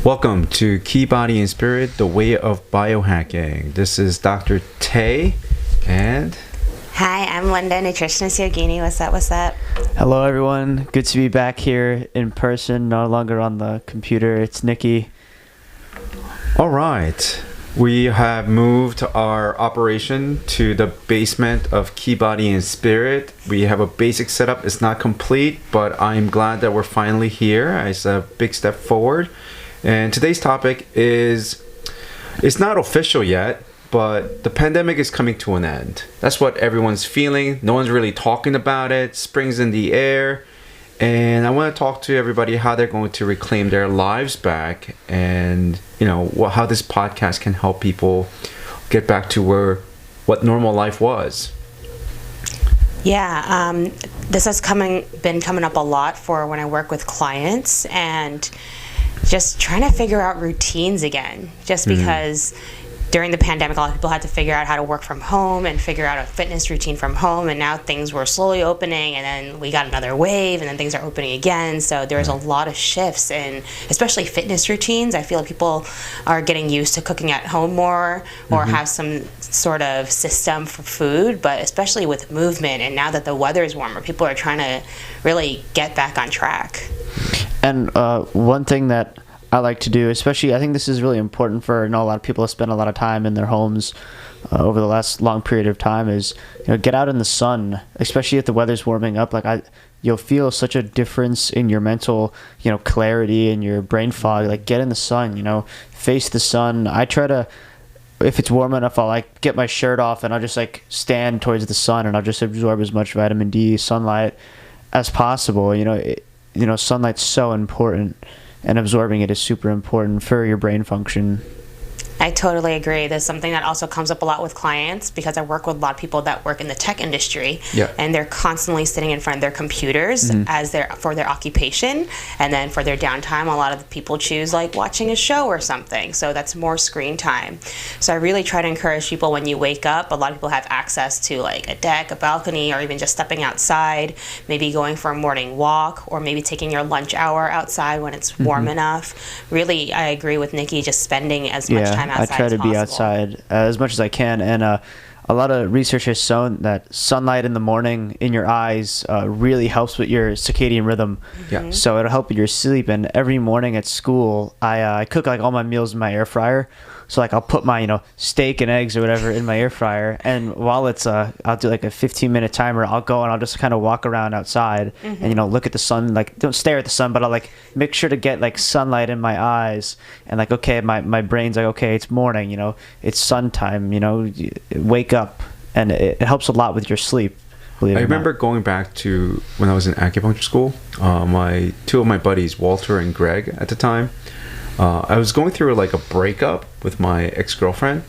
Welcome to Qi Body and Spirit, the way of biohacking. This is Dr. Tai and... Hi, I'm Linda, Nutritionist Yogini. What's up, what's up? Hello, everyone. Good to be back here in person, no longer on the computer. It's Nikki. All right. We have moved our operation to the basement of Qi Body and Spirit. We have a basic setup. It's not complete, but I'm glad that we're finally here. It's a big step forward. And today's topic is, it's not official yet, but the pandemic is coming to an end. That's what everyone's feeling. No one's really talking about it. Spring's in the air. And I want to talk to everybody how they're going to reclaim their lives back, and how this podcast can help people get back to what normal life was. Yeah, this has been coming up a lot for when I work with clients, and just trying to figure out routines again, just because during the pandemic, a lot of people had to figure out how to work from home and figure out a fitness routine from home. And now things were slowly opening, and then we got another wave, and then things are opening again. So there's a lot of shifts in, especially fitness routines. I feel like people are getting used to cooking at home more, or have some sort of system for food, but especially with movement. And now that the weather is warmer, people are trying to really get back on track. And one thing that I like to do, especially, I think this is really important for, a lot of people have spent a lot of time in their homes over the last long period of time, is get out in the sun, especially if the weather's warming up. You'll feel such a difference in your mental clarity and your brain fog. Like, get in the sun, face the sun. I try to, if it's warm enough, I'll get my shirt off and I'll just stand towards the sun, and I'll just absorb as much vitamin D sunlight as possible. Sunlight's so important, and absorbing it is super important for your brain function. I totally agree. There's something that also comes up a lot with clients, because I work with a lot of people that work in the tech industry, and they're constantly sitting in front of their computers for their occupation, and then for their downtime, a lot of the people choose watching a show or something. So that's more screen time. So I really try to encourage people, when you wake up, a lot of people have access to a deck, a balcony, or even just stepping outside, maybe going for a morning walk, or maybe taking your lunch hour outside when it's warm enough. Really, I agree with Nikki, just spending as much time outside. I try to be outside as much as I can, and a lot of research has shown that sunlight in the morning in your eyes really helps with your circadian rhythm. So it'll help with your sleep. And every morning at school, I cook all my meals in my air fryer. So I'll put my steak and eggs or whatever in my air fryer, and while it's I'll do a 15-minute timer. I'll go and I'll just kind of walk around outside and look at the sun. Don't stare at the sun, but I'll make sure to get sunlight in my eyes, and okay, my brain's okay, it's morning, it's sun time, wake up, and it helps a lot with your sleep. I remember going back to when I was in acupuncture school. Two of my buddies, Walter and Greg, at the time. I was going through a breakup with my ex-girlfriend,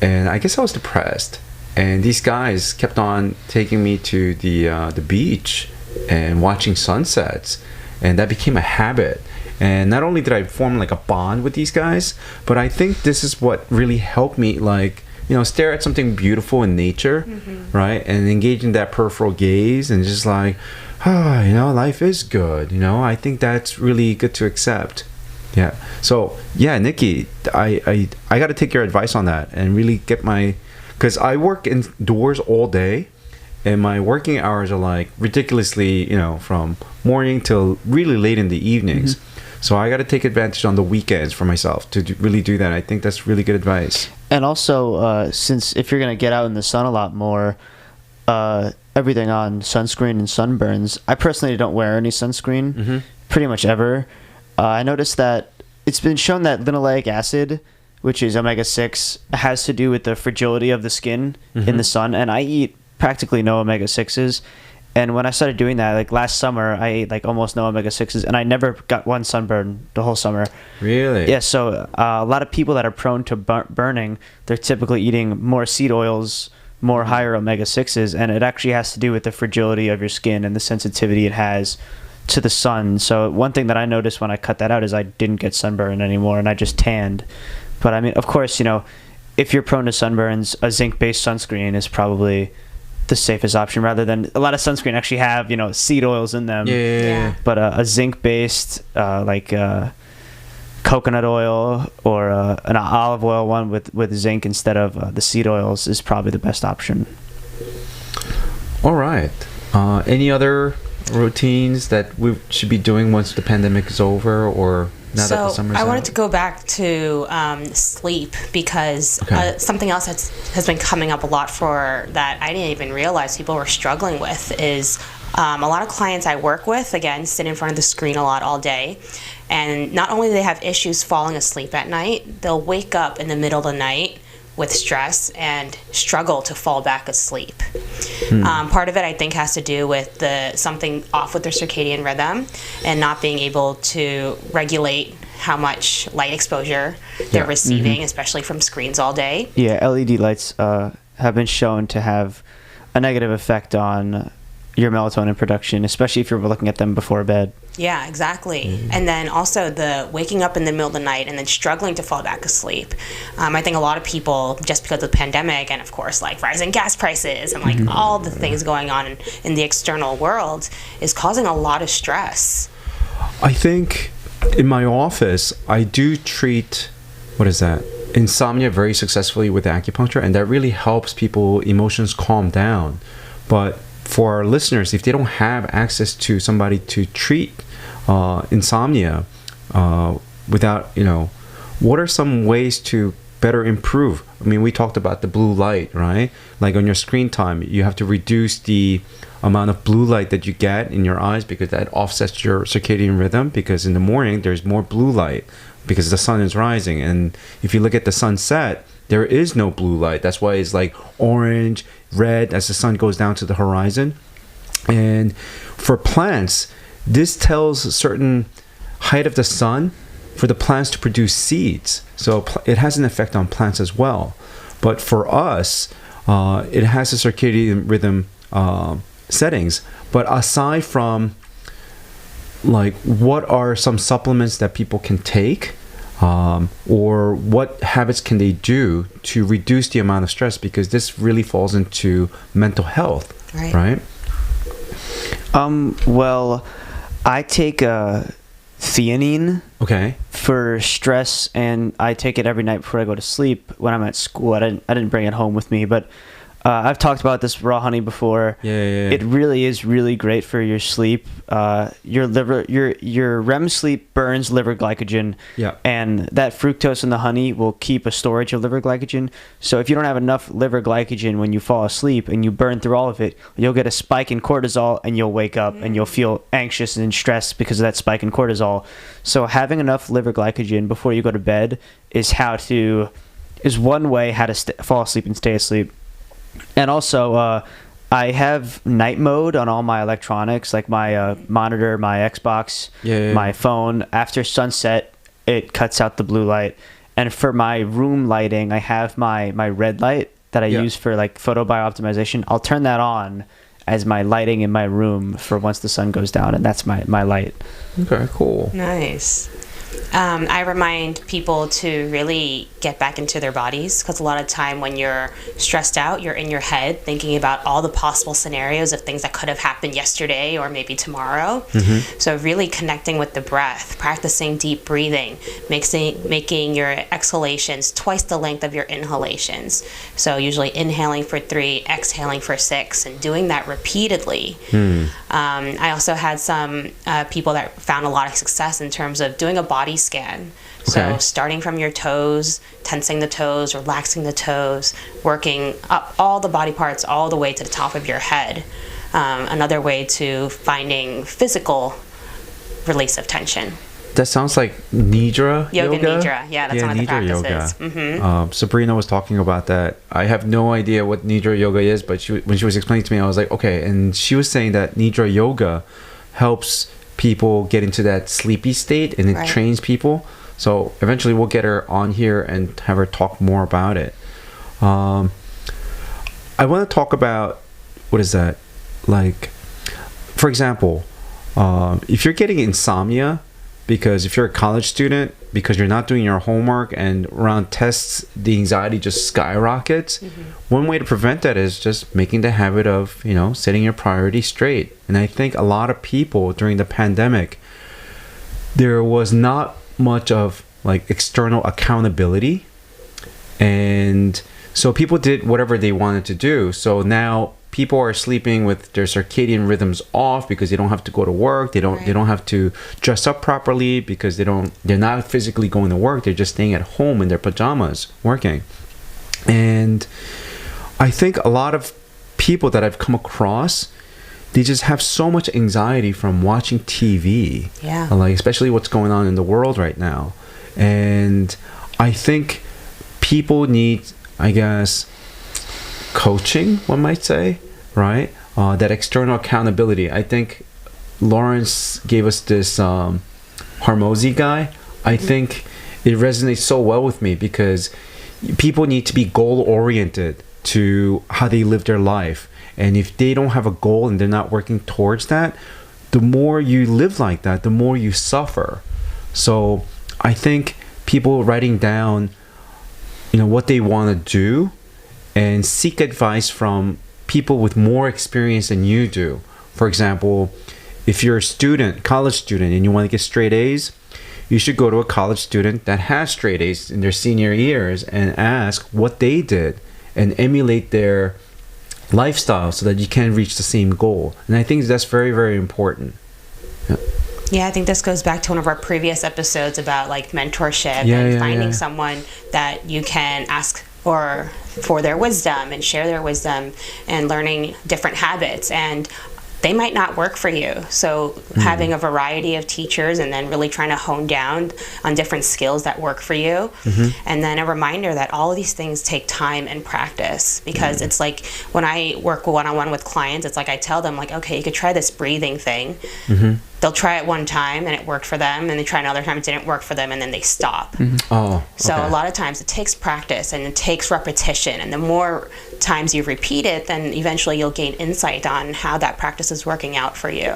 and I guess I was depressed. And these guys kept on taking me to the beach and watching sunsets, and that became a habit. And not only did I form a bond with these guys, but I think this is what really helped me stare at something beautiful in nature, right? And engage in that peripheral gaze, and just life is good. I think that's really good to accept. Yeah. So Nikki, I got to take your advice on that and really get because I work indoors all day, and my working hours are ridiculously, from morning till really late in the evenings. So I got to take advantage on the weekends for myself to really do that. I think that's really good advice. And also, since if you're going to get out in the sun a lot more, everything on sunscreen and sunburns, I personally don't wear any sunscreen pretty much ever. I noticed that it's been shown that linoleic acid, which is omega-6, has to do with the fragility of the skin in the sun. And I eat practically no omega-6s. And when I started doing that, last summer, I ate almost no omega-6s, and I never got one sunburn the whole summer. Really? Yeah, so a lot of people that are prone to burning, they're typically eating more seed oils, more higher omega-6s, and it actually has to do with the fragility of your skin and the sensitivity it has to the sun. So one thing that I noticed when I cut that out is I didn't get sunburn anymore, and I just tanned. But I mean, of course, if you're prone to sunburns, a zinc-based sunscreen is probably the safest option, rather than a lot of sunscreen actually have seed oils in them. Yeah. But a zinc-based coconut oil or an olive oil one with zinc instead of the seed oils is probably the best option. All right. Any other routines that we should be doing once the pandemic is over, or now that the summer's I wanted out? to go back to sleep, because something else has been coming up a lot for that I didn't even realize people were struggling with is a lot of clients I work with, again, sit in front of the screen a lot all day. And not only do they have issues falling asleep at night, they'll wake up in the middle of the night with stress and struggle to fall back asleep. Part of it, I think, has to do with something off with their circadian rhythm and not being able to regulate how much light exposure they're receiving, especially from screens all day. Yeah, LED lights have been shown to have a negative effect on your melatonin production, especially if you're looking at them before bed. Yeah, exactly. And then also the waking up in the middle of the night and then struggling to fall back asleep. I think a lot of people, just because of the pandemic and of course like rising gas prices and like all the things going on in the external world, is causing a lot of stress. I think in my office, I do treat, insomnia very successfully with acupuncture, and that really helps people emotions calm down. But for our listeners, if they don't have access to somebody to treat insomnia without, what are some ways to better improve? I mean, we talked about the blue light, right? Like on your screen time, you have to reduce the amount of blue light that you get in your eyes, because that offsets your circadian rhythm, because in the morning there's more blue light because the sun is rising. And if you look at the sunset, there is no blue light. That's why it's like orange, red as the sun goes down to the horizon. And for plants, this tells a certain height of the sun for the plants to produce seeds. So it has an effect on plants as well. But for us, it has a circadian rhythm settings. But aside from, like, what are some supplements that people can take? Or what habits can they do to reduce the amount of stress? Because this really falls into mental health, right? Well, I take theanine for stress, and I take it every night before I go to sleep when I'm at school. I didn't bring it home with me, but I've talked about this raw honey before. Yeah. It really is really great for your sleep. Your liver, your REM sleep burns liver glycogen. Yeah. And that fructose in the honey will keep a storage of liver glycogen. So if you don't have enough liver glycogen when you fall asleep and you burn through all of it, you'll get a spike in cortisol and you'll wake up and you'll feel anxious and stressed because of that spike in cortisol. So having enough liver glycogen before you go to bed is one way how to fall asleep and stay asleep. And also, I have night mode on all my electronics, like my monitor, my Xbox, my phone. After sunset, it cuts out the blue light. And for my room lighting, I have my red light that I use for like photo biooptimization. I'll turn that on as my lighting in my room for once the sun goes down, and that's my light. Okay, cool. Nice. I remind people to really get back into their bodies, because a lot of time when you're stressed out, you're in your head thinking about all the possible scenarios of things that could have happened yesterday or maybe tomorrow. So really connecting with the breath, practicing deep breathing, making your exhalations twice the length of your inhalations. So usually inhaling for 3, exhaling for 6, and doing that repeatedly. I also had some people that found a lot of success in terms of doing a body scan. So starting from your toes, tensing the toes, relaxing the toes, working up all the body parts all the way to the top of your head. Another way to finding physical release of tension. That sounds like Nidra yoga. Nidra, yeah, that's one of the practices. Yoga. Sabrina was talking about that. I have no idea what Nidra yoga is, but when she was explaining to me, I was like, okay. And she was saying that Nidra yoga helps people get into that sleepy state, and it trains people. So eventually we'll get her on here and have her talk more about it. I want to talk about, what is that? Like, for example, if you're getting insomnia, because if you're a college student, because you're not doing your homework, and around tests the anxiety just skyrockets, one way to prevent that is just making the habit of, setting your priorities straight. And I think a lot of people during the pandemic, there was not much of like external accountability. And so people did whatever they wanted to do. So now people are sleeping with their circadian rhythms off because they don't have to go to work. They don't have to dress up properly because they're not physically going to work. They're just staying at home in their pajamas working. And I think a lot of people that I've come across, they just have so much anxiety from watching TV. Yeah. Like, especially what's going on in the world right now. And I think people need, I guess, coaching, one might say, right? That external accountability. I think Lawrence gave us this Hormozi guy. I think it resonates so well with me because people need to be goal-oriented to how they live their life. And if they don't have a goal and they're not working towards that, the more you live like that, the more you suffer. So I think people writing down, what they want to do and seek advice from people with more experience than you do. For example, if you're a student, college student, and you want to get straight A's, you should go to a college student that has straight A's in their senior years and ask what they did and emulate their lifestyle so that you can reach the same goal. And I think that's very, very important. Yeah, I think this goes back to one of our previous episodes about like mentorship and finding someone that you can ask or for their wisdom and share their wisdom and learning different habits. And they might not work for you. So having a variety of teachers and then really trying to hone down on different skills that work for you. And then a reminder that all of these things take time and practice, because it's like when I work one-on-one with clients, it's like I tell them like, okay, you could try this breathing thing. They'll try it one time and it worked for them, and they try another time, it didn't work for them, and then they stop. So a lot of times it takes practice and it takes repetition, and the more times you repeat it, then eventually you'll gain insight on how that practice is working out for you.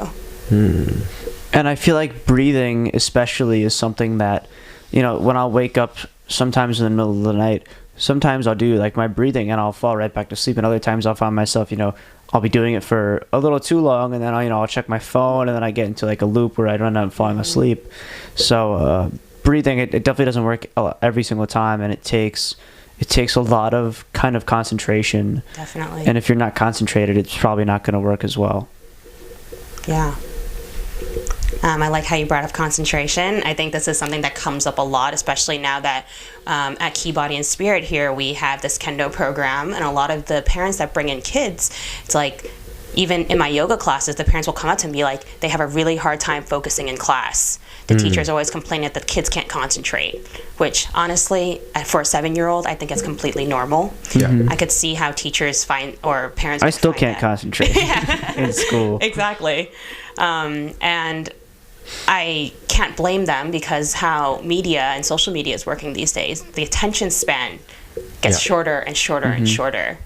And I feel like breathing especially is something that, when I'll wake up sometimes in the middle of the night, sometimes I'll do like my breathing and I'll fall right back to sleep, and other times I'll find myself, I'll be doing it for a little too long, and then I'll check my phone, and then I get into like a loop where I end up falling asleep. So breathing, it definitely doesn't work every single time, and it takes a lot of kind of concentration. Definitely. And if you're not concentrated, it's probably not going to work as well. Yeah. I like how you brought up concentration. I think this is something that comes up a lot, especially now that at Qi Body and Spirit here, we have this Kendo program, and a lot of the parents that bring in kids, it's like, even in my yoga classes, the parents will come up to me and be like, they have a really hard time focusing in class. The teachers always complain that the kids can't concentrate, which honestly, for a 7-year-old, I think it's completely normal. I could see how teachers find, or parents I still can't concentrate in school. Exactly. And I can't blame them, because how media and social media is working these days, the attention span gets shorter and shorter and shorter.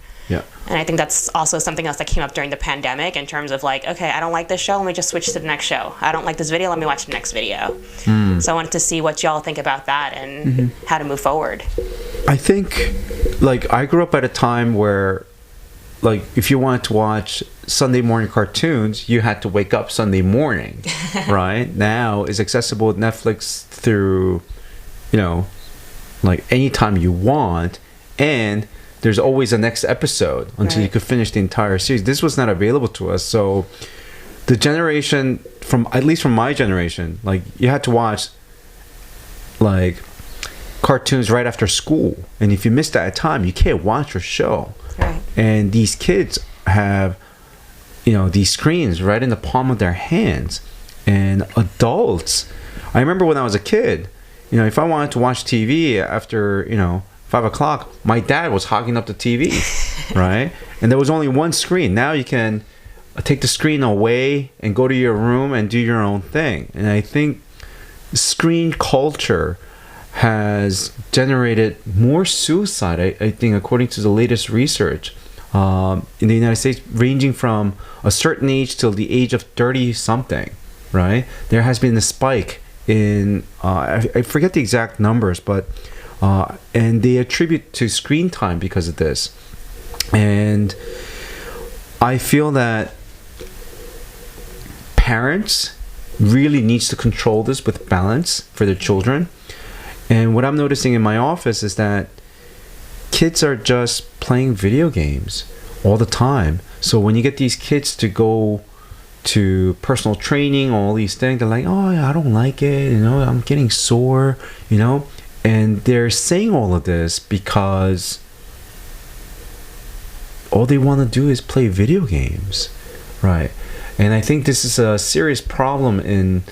And I think that's also something else that came up during the pandemic, in terms of like, okay, I don't like this show, let me just switch to the next show. I don't like this video, let me watch the next video. So I wanted to see what y'all think about that and how to move forward. I think, like, I grew up at a time where, like, if you wanted to watch Sunday morning cartoons, you had to wake up Sunday morning, right? Now it's accessible with Netflix through, like anytime you want, and there's always a next episode until you could finish the entire series. This was not available to us. So the generation, at least from my generation, like, you had to watch like cartoons right after school, and if you missed that time, you can't watch your show. And these kids have these screens right in the palm of their hands. And adults, I remember when I was a kid, if I wanted to watch TV after 5 o'clock, my dad was hogging up the TV, right? And there was only one screen. Now you can take the screen away and go to your room and do your own thing. And I think screen culture has generated more suicide, I think, according to the latest research in the United States, ranging from a certain age till the age of 30-something, right? There has been a spike in, I forget the exact numbers, but and they attribute to screen time because of this. And I feel that parents really needs to control this with balance for their children. And what I'm noticing in my office is that kids are just playing video games all the time. So when you get these kids to go to personal training, all these things, they're like, oh, I don't like it, I'm getting sore, and they're saying all of this because all they want to do is play video games, right? And I think this is a serious problem in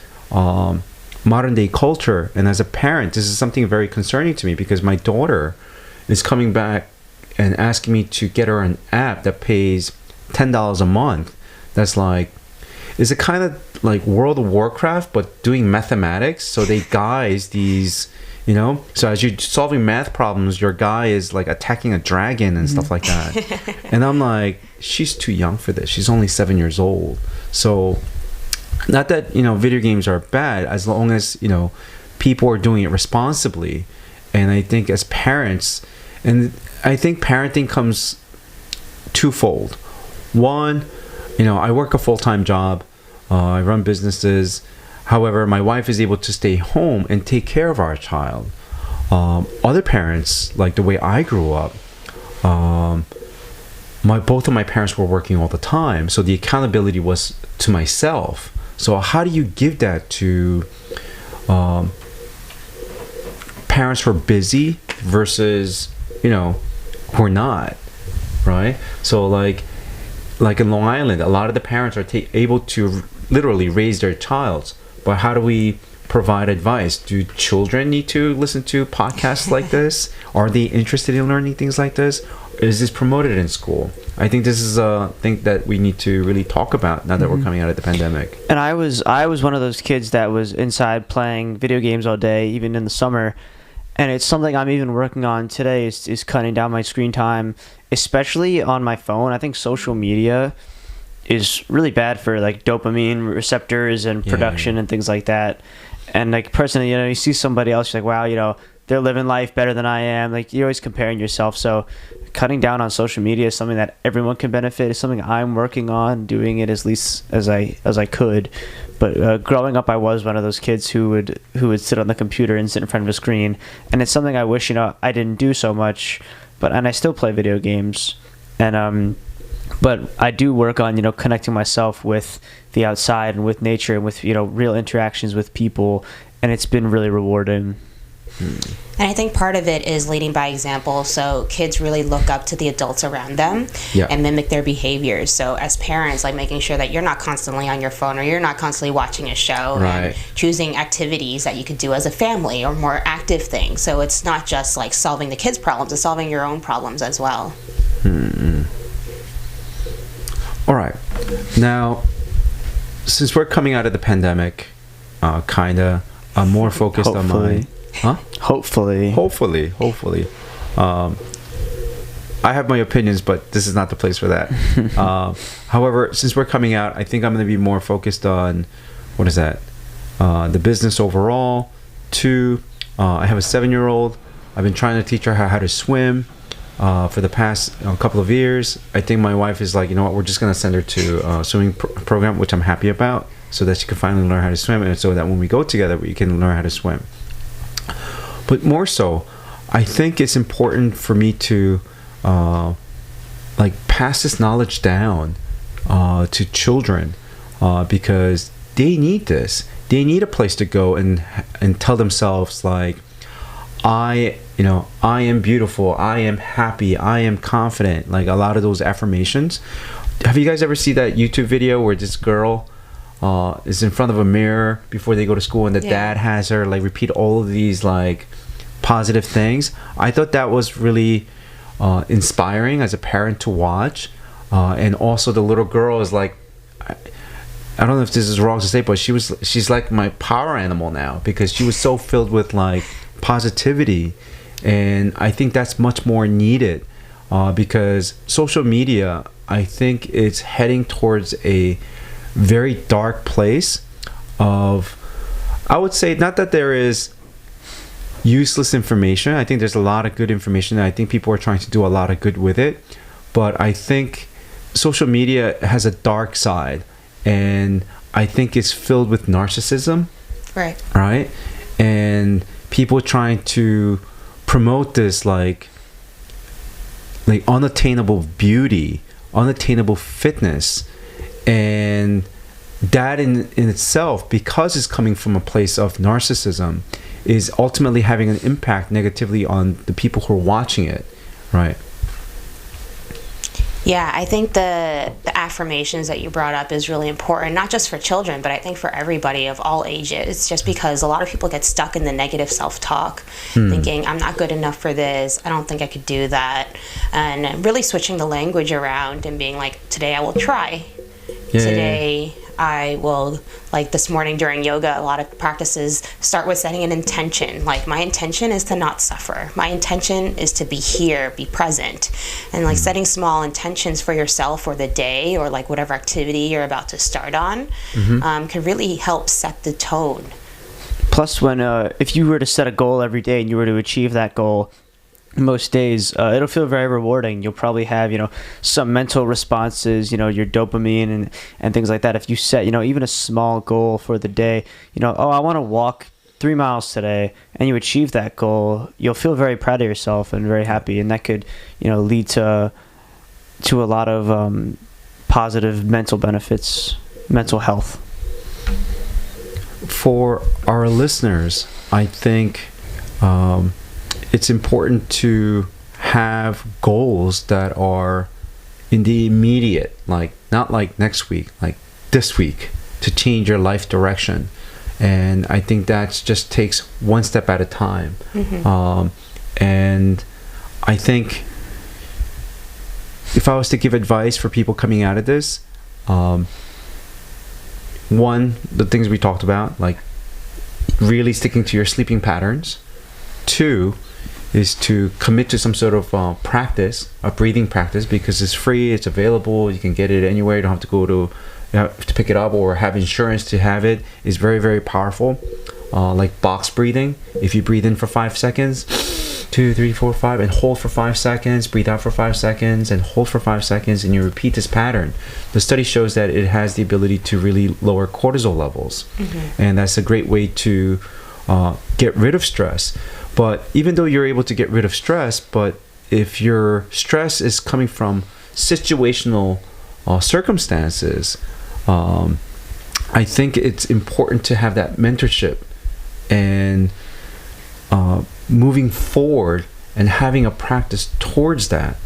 modern day culture. And as a parent, this is something very concerning to me, because my daughter is coming back and asking me to get her an app that pays $10 a month. That's like, is it kind of like World of Warcraft, but doing mathematics? So they guise these, so as you're solving math problems, your guy is like attacking a dragon and stuff like that. And I'm like, she's too young for this. She's only 7 years old. So not that, video games are bad, as long as, people are doing it responsibly. And I think as parents, and I think parenting comes twofold. One, I work a full-time job. I run businesses. However, my wife is able to stay home and take care of our child. Other parents, like the way I grew up, both of my parents were working all the time, so the accountability was to myself. So how do you give that to parents who are busy versus, who are not, right? So like in Long Island, a lot of the parents are able to literally raise their child, but how do we provide advice? Do children need to listen to podcasts like this? Are they interested in learning things like this? Is this promoted in school? I think this is a thing that we need to really talk about now that we're coming out of the pandemic. And I was one of those kids that was inside playing video games all day, even in the summer. And it's something I'm even working on today is cutting down my screen time, especially on my phone. I think social media is really bad for like dopamine receptors and production and things like that. And like personally, you see somebody else, you're like, wow, they're living life better than I am. Like, you're always comparing yourself. So cutting down on social media is something that everyone can benefit. It's something I'm working on, doing it as least as I could. But growing up, I was one of those kids who would sit on the computer and sit in front of a screen. And it's something I wish, I didn't do so much. And I still play video games. And but I do work on, connecting myself with the outside and with nature and with, real interactions with people. And it's been really rewarding. And I think part of it is leading by example. So kids really look up to the adults around them and mimic their behaviors. So as parents, like making sure that you're not constantly on your phone or you're not constantly watching a show, and choosing activities that you could do as a family or more active things. So it's not just like solving the kids' problems, it's solving your own problems as well. All right. Now, since we're coming out of the pandemic, I'm more focused on my... Huh? Hopefully. I have my opinions, but this is not the place for that. However, since we're coming out, I think I'm going to be more focused on, the business overall. 2, I have a 7-year-old. I've been trying to teach her how to swim for the past couple of years. I think my wife is like, we're just going to send her to a swimming program, which I'm happy about, so that she can finally learn how to swim, and so that when we go together, we can learn how to swim. But more so, I think it's important for me to pass this knowledge down to children because they need this. They need a place to go and tell themselves like, I am beautiful, I am happy, I am confident. Like a lot of those affirmations. Have you guys ever seen that YouTube video where this girl is in front of a mirror before they go to school, and the dad has her like repeat all of these like positive things? I thought that was really inspiring as a parent to watch, and also the little girl is like, I don't know if this is wrong to say, but she's like my power animal now, because she was so filled with like positivity. And I think that's much more needed because social media, I think it's heading towards a very dark place of, I would say, not that there is useless information. I think there's a lot of good information, and I think people are trying to do a lot of good with it. But I think social media has a dark side, and I think it's filled with narcissism. Right. and people trying to promote this like unattainable beauty, unattainable fitness, and that in itself, because it's coming from a place of narcissism, is ultimately having an impact negatively on the people who are watching it, right? Yeah, I think the affirmations that you brought up is really important, not just for children, but I think for everybody of all ages, just because a lot of people get stuck in the negative self-talk, thinking, I'm not good enough for this, I don't think I could do that, and really switching the language around and being like, today I will try. Today I will, like this morning during yoga, a lot of practices start with setting an intention. Like, my intention is to not suffer. My intention is to be here, be present. And like setting small intentions for yourself or the day or like whatever activity you're about to start on can really help set the tone. Plus, when if you were to set a goal every day and you were to achieve that goal, most days it'll feel very rewarding. You'll probably have some mental responses, your dopamine and things like that. If you set even a small goal for the day, I want to walk 3 miles today, and you achieve that goal, you'll feel very proud of yourself and very happy, and that could lead to a lot of positive mental benefits, mental health. For our listeners, I think it's important to have goals that are in the immediate, like not like next week, like this week, to change your life direction. And I think that just takes one step at a time. And I think if I was to give advice for people coming out of this, one, the things we talked about, like really sticking to your sleeping patterns. Two, is to commit to some sort of practice, a breathing practice, because it's free, it's available, you can get it anywhere, you don't have to go to pick it up or have insurance to have it. Is very, very powerful. Like box breathing, if you breathe in for 5 seconds, 2, 3, 4, 5, and hold for 5 seconds, breathe out for 5 seconds, and hold for 5 seconds, and you repeat this pattern. The study shows that it has the ability to really lower cortisol levels, and that's a great way to get rid of stress. But even though you're able to get rid of stress, but if your stress is coming from situational circumstances, I think it's important to have that mentorship and moving forward and having a practice towards that.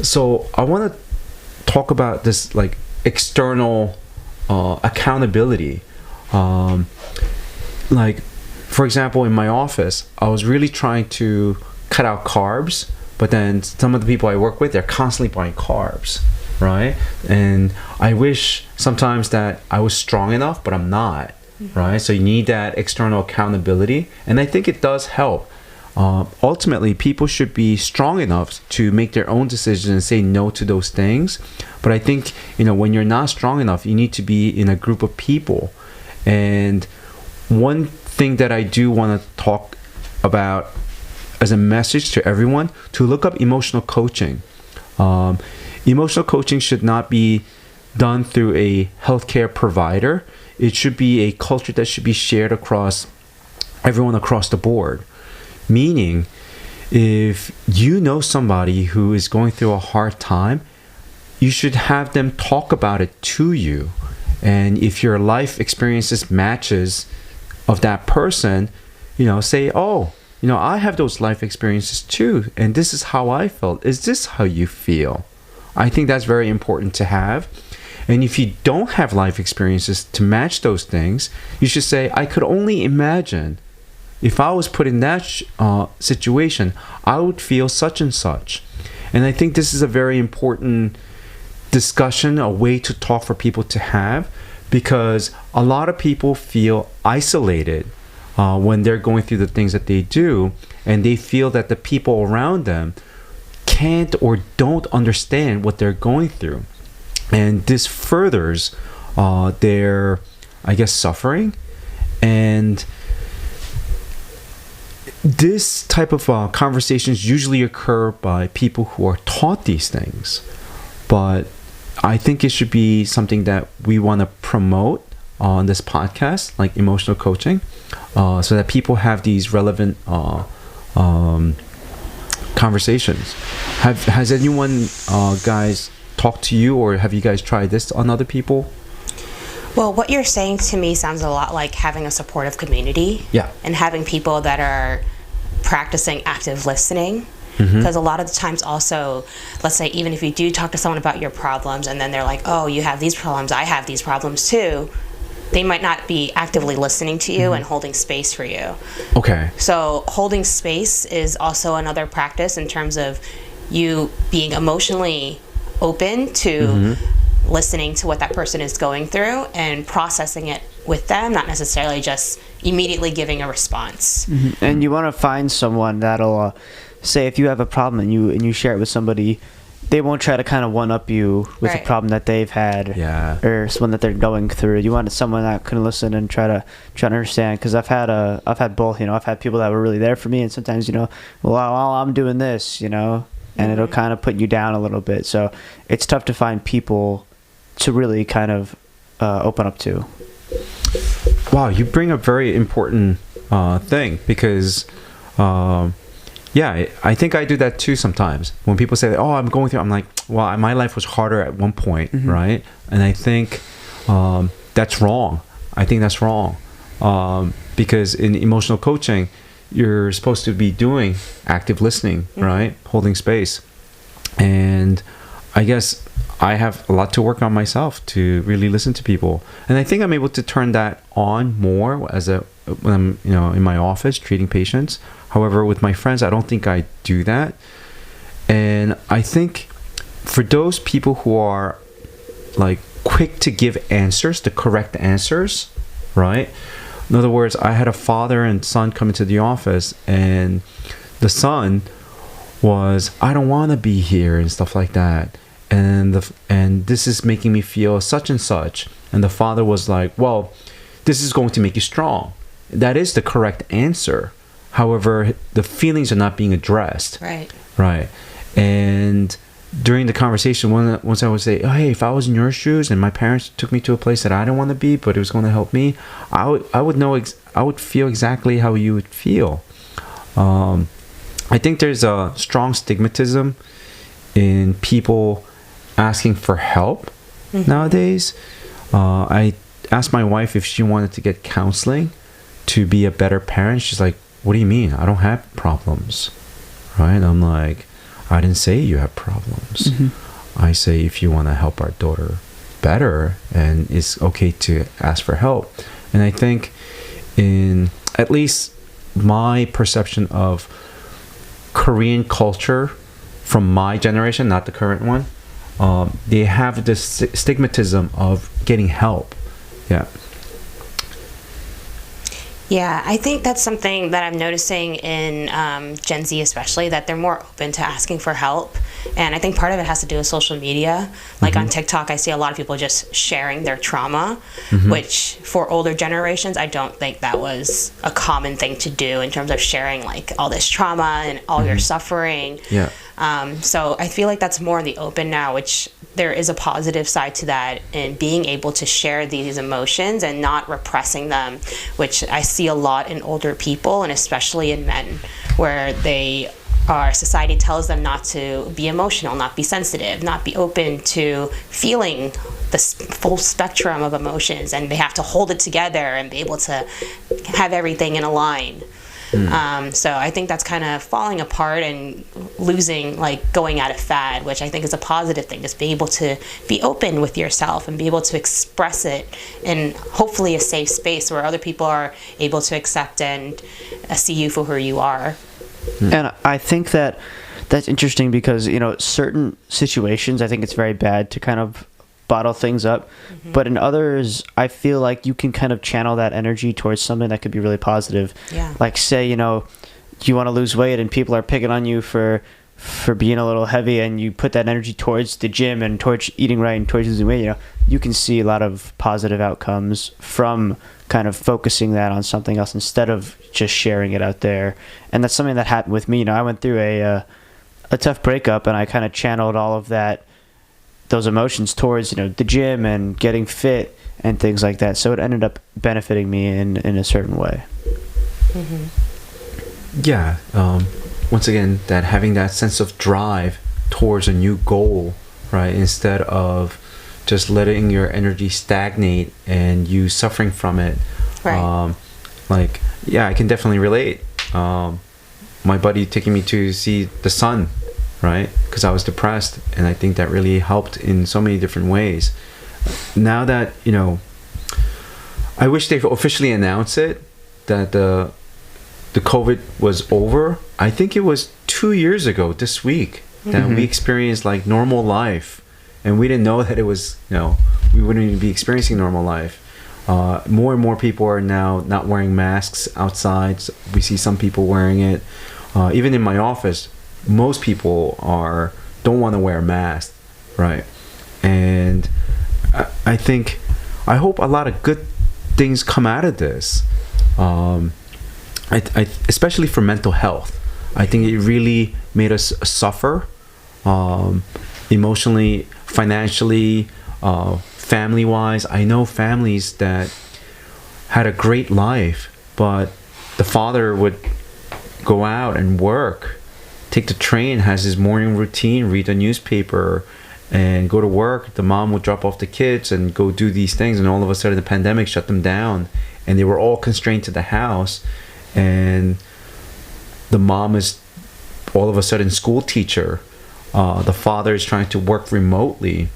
So I want to talk about this like external accountability. Like, for example, in my office, I was really trying to cut out carbs, but then some of the people I work with, they're constantly buying carbs, right? And I wish sometimes that I was strong enough, but I'm not, right? So you need that external accountability, and I think it does help. Ultimately, people should be strong enough to make their own decisions and say no to those things. But I think, when you're not strong enough, you need to be in a group of people. And one thing that I do want to talk about as a message to everyone, to look up emotional coaching. Emotional coaching should not be done through a healthcare provider. It should be a culture that should be shared across everyone across the board. Meaning, if you know somebody who is going through a hard time, you should have them talk about it to you. And if your life experiences matches of that person, say, I have those life experiences too, and this is how I felt. Is this how you feel? I think that's very important to have. And if you don't have life experiences to match those things, you should say, I could only imagine if I was put in that situation, I would feel such and such. And I think this is a very important discussion, a way to talk for people to have, because a lot of people feel isolated when they're going through the things that they do, and they feel that the people around them can't or don't understand what they're going through. And this furthers their, suffering. And this type of conversations usually occur by people who are taught these things. But I think it should be something that we want to promote on this podcast, like emotional coaching, so that people have these relevant conversations. Has anyone, guys, talked to you, or have you guys tried this on other people? Well, what you're saying to me sounds a lot like having a supportive community. Yeah. And having people that are practicing active listening. Because a lot of the times also, let's say even if you do talk to someone about your problems and then they're like, oh, you have these problems, I have these problems too, they might not be actively listening to you and holding space for you. Okay. So holding space is also another practice in terms of you being emotionally open to listening to what that person is going through and processing it with them, not necessarily just immediately giving a response. And you want to find someone that'll say if you have a problem and you share it with somebody, they won't try to kind of one-up you with a problem that they've had or someone that they're going through. You want someone that can listen and try to understand, because I've had both. I've had people that were really there for me, and sometimes well, I'm doing this, and it'll kind of put you down a little bit. So it's tough to find people to really kind of open up to. Wow, you bring a very important thing, because I think I do that too sometimes. When people say, oh, I'm going through, I'm like, well, my life was harder at one point, right? And I think that's wrong. I think that's wrong. Because in emotional coaching, you're supposed to be doing active listening, right? Holding space. And I guess I have a lot to work on myself to really listen to people. And I think I'm able to turn that on more when I'm, in my office treating patients. However, with my friends, I don't think I do that. And I think for those people who are like quick to give answers, the correct answers, right? In other words, I had a father and son come into the office, and the son was, I don't want to be here and stuff like that. And this is making me feel such and such. And the father was like, well, this is going to make you strong. That is the correct answer. However, the feelings are not being addressed. Right. And during the conversation, once I would say, oh, hey, if I was in your shoes and my parents took me to a place that I didn't want to be, but it was going to help me, I would feel exactly how you would feel. I think there's a strong stigmatism in people asking for help nowadays. I asked my wife if she wanted to get counseling to be a better parent. She's like, what do you mean? I don't have problems, right? And I'm like, I didn't say you have problems. I say if you want to help our daughter better, and it's okay to ask for help. And I think in at least my perception of Korean culture from my generation, not the current one, they have this stigmatism of getting help. Yeah, I think that's something that I'm noticing in Gen Z especially, that they're more open to asking for help. And I think part of it has to do with social media. Like on TikTok, I see a lot of people just sharing their trauma, which for older generations, I don't think that was a common thing to do in terms of sharing like all this trauma and all your suffering. So I feel like that's more in the open now, which there is a positive side to that, in being able to share these emotions and not repressing them, which I see a lot in older people, and especially in men, where society tells them not to be emotional, not be sensitive, not be open to feeling the full spectrum of emotions, and they have to hold it together and be able to have everything in a line. So I think that's kind of falling apart and losing, like going out of fad, which I think is a positive thing, just being able to be open with yourself and be able to express it in hopefully a safe space where other people are able to accept and see you for who you are. And I think that's interesting because, certain situations, I think it's very bad to kind of bottle things up, but in others I feel like you can kind of channel that energy towards something that could be really positive. Like say you want to lose weight and people are picking on you for being a little heavy, and you put that energy towards the gym and towards eating right and towards losing weight, you can see a lot of positive outcomes from kind of focusing that on something else instead of just sharing it out there. And that's something that happened with me. I went through a tough breakup, and I kind of channeled all of that those emotions towards, the gym and getting fit and things like that. So it ended up benefiting me in a certain way. Yeah. Once again, that having that sense of drive towards a new goal, right? Instead of just letting your energy stagnate and you suffering from it. Right. I can definitely relate. My buddy taking me to see the sun, right? Because I was depressed, and I think that really helped in so many different ways. Now that, I wish they officially announced it, that the COVID was over. I think it was 2 years ago this week that we experienced like normal life, and we didn't know that it was, we wouldn't even be experiencing normal life. More and more people are now not wearing masks outside. We see some people wearing it. Even in my office, most people don't want to wear a mask, right? And I hope a lot of good things come out of this. Especially for mental health. I think it really made us suffer emotionally, financially, family-wise. I know families that had a great life, but the father would go out and work, take the train, has his morning routine, read the newspaper, and go to work. The mom would drop off the kids and go do these things, and all of a sudden the pandemic shut them down, and they were all constrained to the house. And the mom is all of a sudden school teacher. The father is trying to work remotely.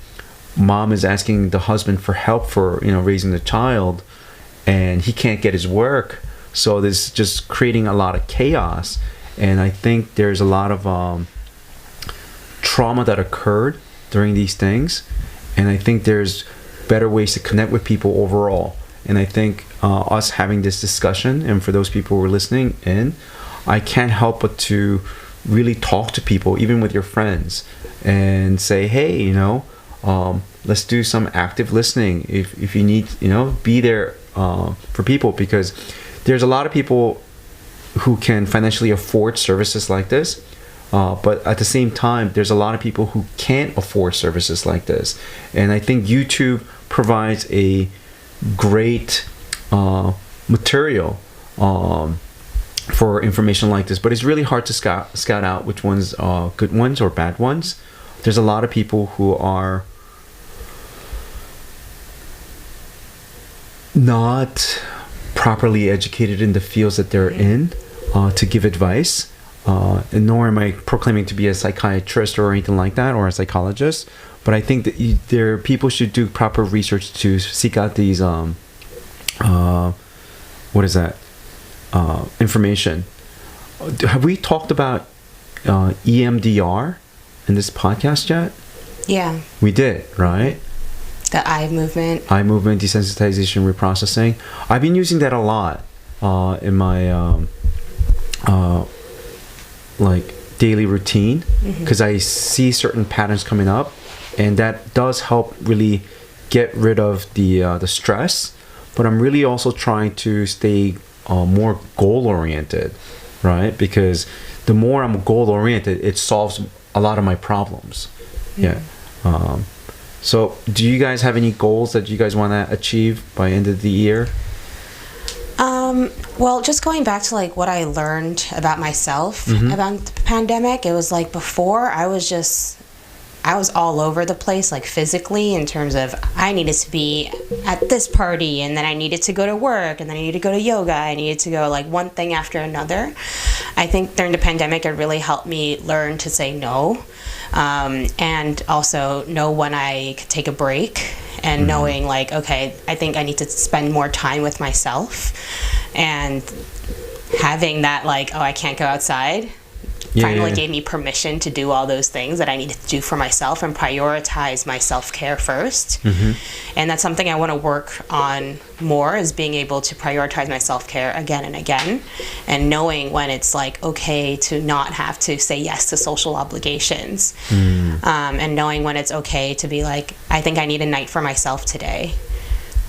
Mom is asking the husband for help for raising the child, and he can't get his work. So this is just creating a lot of chaos. And I think there's a lot of trauma that occurred during these things, and I think there's better ways to connect with people overall. And I think us having this discussion, and for those people who are listening in, I can't help but to really talk to people, even with your friends, and say, hey, let's do some active listening. If you need, be there for people, because there's a lot of people who can financially afford services like this. But at the same time, there's a lot of people who can't afford services like this. And I think YouTube provides a great material for information like this, but it's really hard to scout out which ones are good ones or bad ones. There's a lot of people who are not properly educated in the fields that they're in to give advice, and nor am I proclaiming to be a psychiatrist or anything like that, or a psychologist, but I think that people should do proper research to seek out these information. Have we talked about EMDR in this podcast yet? Yeah. We did, right? The eye movement, desensitization, reprocessing. I've been using that a lot in my daily routine, because I see certain patterns coming up, and that does help really get rid of the stress. But I'm really also trying to stay more goal-oriented, right? Because the more I'm goal-oriented, it solves a lot of my problems. Yeah. So do you guys have any goals that you guys want to achieve by end of the year? Well, just going back to what I learned about myself about the pandemic, it was before I was all over the place, physically, in terms of I needed to be at this party, and then I needed to go to work, and then I needed to go to yoga. I needed to go one thing after another. I think during the pandemic, it really helped me learn to say no, and also know when I could take a break, and knowing okay, I think I need to spend more time with myself, and having that oh, I can't go outside. Finally gave me permission to do all those things that I needed to do for myself and prioritize my self-care first. And that's something I want to work on more, is being able to prioritize my self-care again and again, and knowing when it's okay to not have to say yes to social obligations, and knowing when it's okay to be I think I need a night for myself today.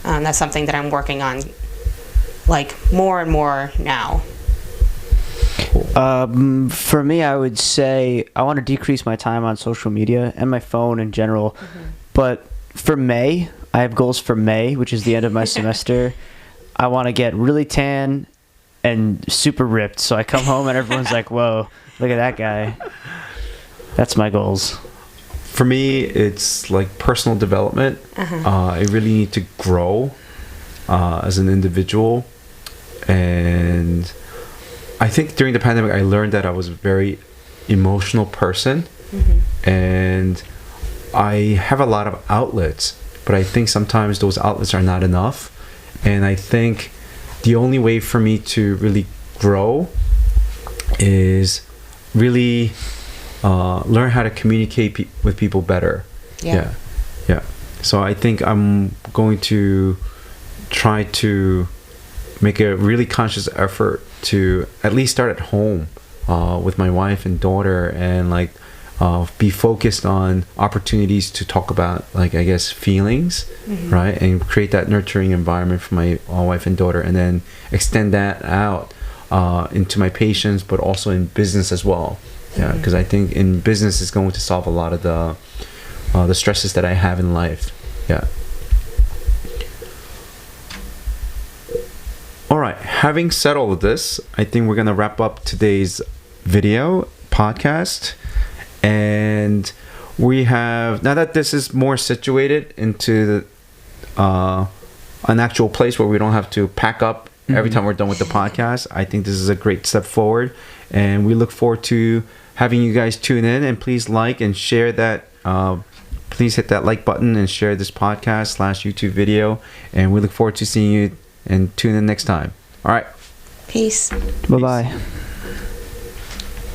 That's something that I'm working on more and more now. Cool. For me, I would say I want to decrease my time on social media and my phone in general. But for May, I have goals for May, which is the end of my semester. I want to get really tan and super ripped. So I come home and everyone's like, whoa, look at that guy. That's my goals. For me, it's like personal development. I really need to grow as an individual. And I think during the pandemic, I learned that I was a very emotional person. And I have a lot of outlets, but I think sometimes those outlets are not enough. And I think the only way for me to really grow is really learn how to communicate with people better. Yeah. So I think I'm going to try to make a really conscious effort to at least start at home with my wife and daughter, and like be focused on opportunities to talk about, like, I guess, feelings, right? And create that nurturing environment for my wife and daughter, and then extend that out into my patients, but also in business as well. Because I think in business is going to solve a lot of the stresses that I have in life. All right, having said all of this, I think we're gonna wrap up today's video podcast. And we have, now that this is more situated into an actual place where we don't have to pack up every time we're done with the podcast, I think this is a great step forward. And we look forward to having you guys tune in, and please like and share that. Please hit that like button and share this podcast / YouTube video. And we look forward to seeing you, and tune in next time. All right. Peace. Bye-bye.